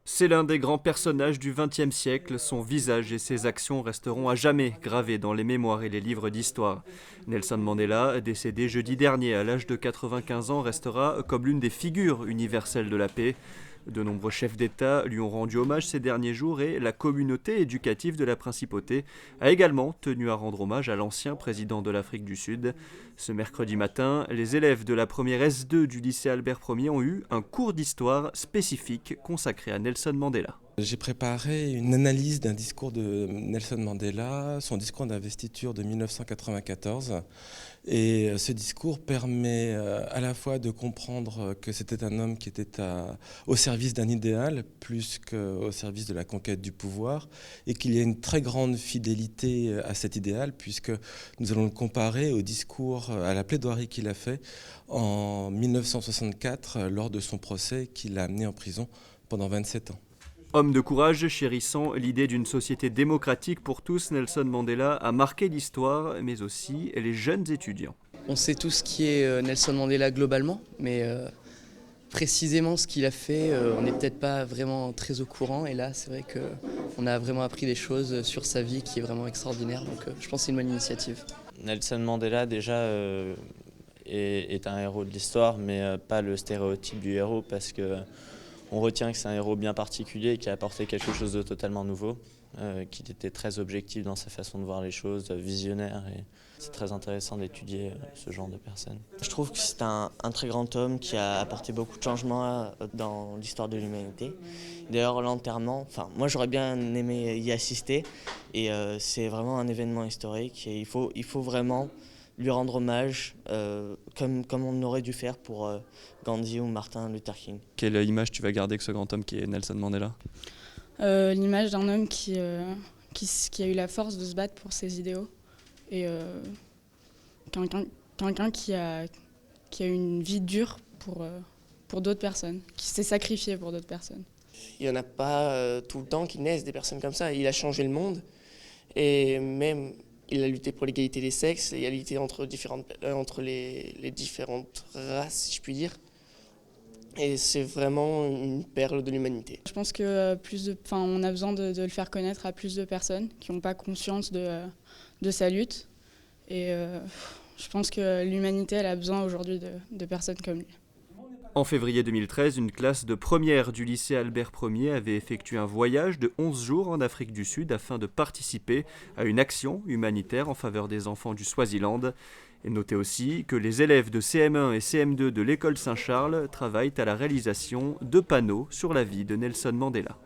C'est l'un des grands personnages du XXe siècle, son visage et ses actions resteront à jamais gravés dans les mémoires et les livres d'histoire. Nelson Mandela, décédé jeudi dernier à l'âge de 95 ans, restera comme l'une des figures universelles de la paix. De nombreux chefs d'État lui ont rendu hommage ces derniers jours et la communauté éducative de la Principauté a également tenu à rendre hommage à l'ancien président de l'Afrique du Sud. Ce mercredi matin, les élèves de la première S2 du lycée Albert Ier ont eu un cours d'histoire spécifique consacré à Nelson Mandela. J'ai préparé une analyse d'un discours de Nelson Mandela, son discours d'investiture de 1994. Et ce discours permet à la fois de comprendre que c'était un homme qui était au service d'un idéal plus qu'au service de la conquête du pouvoir et qu'il y a une très grande fidélité à cet idéal puisque nous allons le comparer au discours, à la plaidoirie qu'il a fait en 1964 lors de son procès qui l'a amené en prison pendant 27 ans. Homme de courage, chérissant l'idée d'une société démocratique pour tous, Nelson Mandela a marqué l'histoire, mais aussi les jeunes étudiants. On sait tous qui est Nelson Mandela globalement, mais précisément ce qu'il a fait, on n'est peut-être pas vraiment très au courant. Et là, c'est vrai qu'on a vraiment appris des choses sur sa vie qui est vraiment extraordinaire. Donc je pense que c'est une bonne initiative. Nelson Mandela, déjà, est un héros de l'histoire, mais pas le stéréotype du héros, parce que on retient que c'est un héros bien particulier qui a apporté quelque chose de totalement nouveau, qu'il était très objectif dans sa façon de voir les choses, visionnaire, et c'est très intéressant d'étudier ce genre de personnes. Je trouve que c'est un très grand homme qui a apporté beaucoup de changements dans l'histoire de l'humanité. D'ailleurs, l'enterrement, moi j'aurais bien aimé y assister, et c'est vraiment un événement historique, et il faut vraiment lui rendre hommage comme on aurait dû faire pour Gandhi ou Martin Luther King. Quelle image tu vas garder de ce grand homme qui est Nelson Mandela ? L'image d'un homme qui a eu la force de se battre pour ses idéaux et quelqu'un qui a eu une vie dure pour d'autres personnes, qui s'est sacrifié pour d'autres personnes. Il n'y en a pas tout le temps qui naissent des personnes comme ça. Il a changé le monde et même il a lutté pour l'égalité des sexes, l'égalité entre les différentes races, si je puis dire. Et c'est vraiment une perle de l'humanité. Je pense que on a besoin de le faire connaître à plus de personnes qui n'ont pas conscience de sa lutte. Et je pense que l'humanité elle a besoin aujourd'hui de personnes comme lui. En février 2013, une classe de première du lycée Albert Ier avait effectué un voyage de 11 jours en Afrique du Sud afin de participer à une action humanitaire en faveur des enfants du Swaziland. Et notez aussi que les élèves de CM1 et CM2 de l'école Saint-Charles travaillent à la réalisation de panneaux sur la vie de Nelson Mandela.